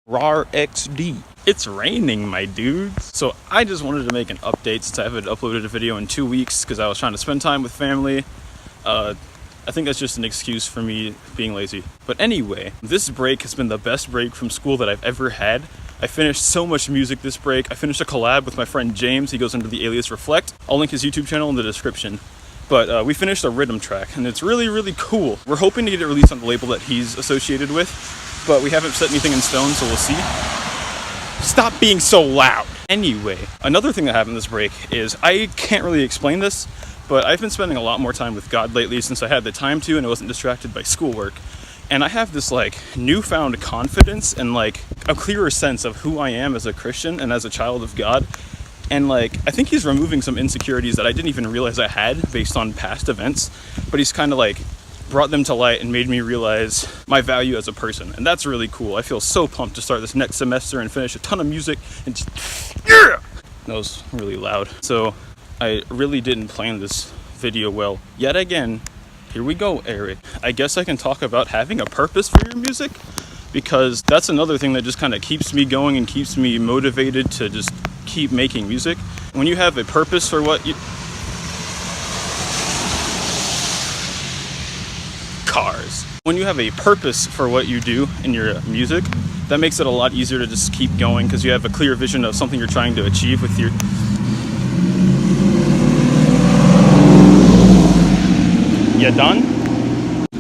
RAR XD. It's raining, my dudes. So I just wanted to make an update since I haven't uploaded a video in 2 weeks because I was trying to spend time with family. I think that's just an excuse for me being lazy. But anyway, this break has been the best break from school that I've ever had. I finished so much music this break. I finished a collab with my friend James. He goes under the alias Reflekt. I'll link his YouTube channel in the description. But we finished a rhythm track, and it's really, really cool. We're hoping to get it released on the label that he's associated with, but we haven't set anything in stone, so we'll see. Stop being so loud! Anyway, another thing that happened this break is, I can't really explain this, but I've been spending a lot more time with God lately since I had the time to and I wasn't distracted by schoolwork. And I have this newfound confidence and a clearer sense of who I am as a Christian and as a child of God. And I think he's removing some insecurities that I didn't even realize I had based on past events, but he's kind of brought them to light and made me realize my value as a person. And that's really cool. I feel so pumped to start this next semester and finish a ton of music and just, yeah! That was really loud. So I really didn't plan this video well. Yet again, here we go, Eric. I guess I can talk about having a purpose for your music, because that's another thing that just kind of keeps me going and keeps me motivated to just keep making music. When you have a purpose for what you... Cars. When you have a purpose for what you do in your music, that makes it a lot easier to just keep going because you have a clear vision of something you're trying to achieve with your... You done?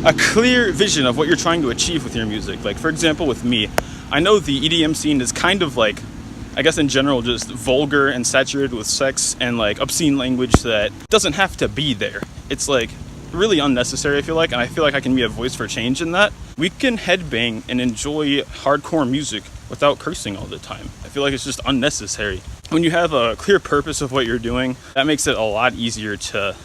A clear vision of what you're trying to achieve with your music. For example, with me, I know the EDM scene is kind of I guess in general, just vulgar and saturated with sex and obscene language that doesn't have to be there. It's really unnecessary, I feel like, and I feel like I can be a voice for change in that. We can headbang and enjoy hardcore music without cursing all the time. I feel like it's just unnecessary. When you have a clear purpose of what you're doing, that makes it a lot easier to...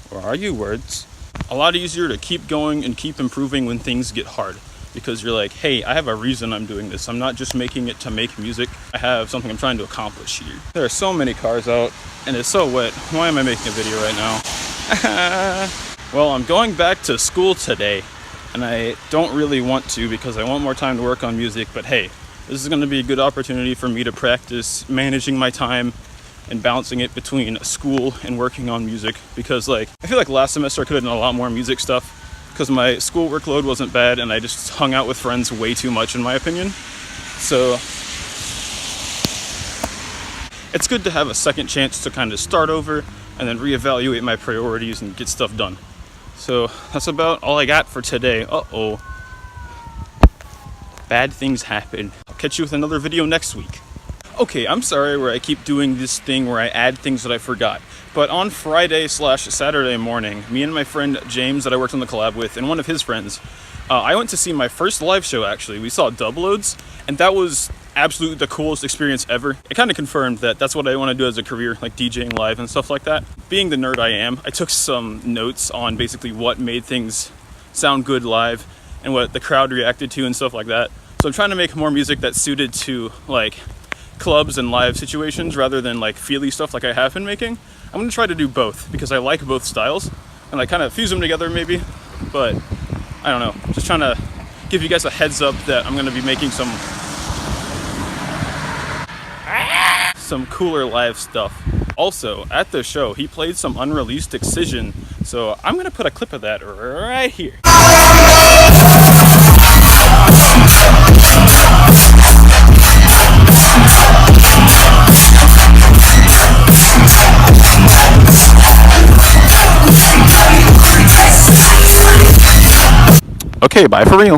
Where are you, words? A lot easier to keep going and keep improving when things get hard. Because you're hey, I have a reason I'm doing this. I'm not just making it to make music. I have something I'm trying to accomplish here. There are so many cars out, and it's so wet. Why am I making a video right now? Well, I'm going back to school today, and I don't really want to because I want more time to work on music. But hey, this is going to be a good opportunity for me to practice managing my time and balancing it between school and working on music, because I feel like last semester I could have done a lot more music stuff because my school workload wasn't bad and I just hung out with friends way too much, in my opinion. So it's good to have a second chance to kind of start over and then reevaluate my priorities and get stuff done. So that's about all I got for today. Uh-oh. Bad things happen. I'll catch you with another video next week. Okay, I'm sorry where I keep doing this thing where I add things that I forgot. But on Friday/Saturday morning, me and my friend James that I worked on the collab with and one of his friends, I went to see my first live show actually. We saw Dub Loads, and that was absolutely the coolest experience ever. It kind of confirmed that that's what I want to do as a career, DJing live and stuff like that. Being the nerd I am, I took some notes on basically what made things sound good live and what the crowd reacted to and stuff like that. So I'm trying to make more music that's suited to clubs and live situations rather than feely stuff I have been making. I'm gonna try to do both because I like both styles and I kind of fuse them together maybe, but I don't know, just trying to give you guys a heads up that I'm gonna be making some cooler live stuff. Also, at the show, he played some unreleased Excision, so I'm gonna put a clip of that right here. Okay, bye for real.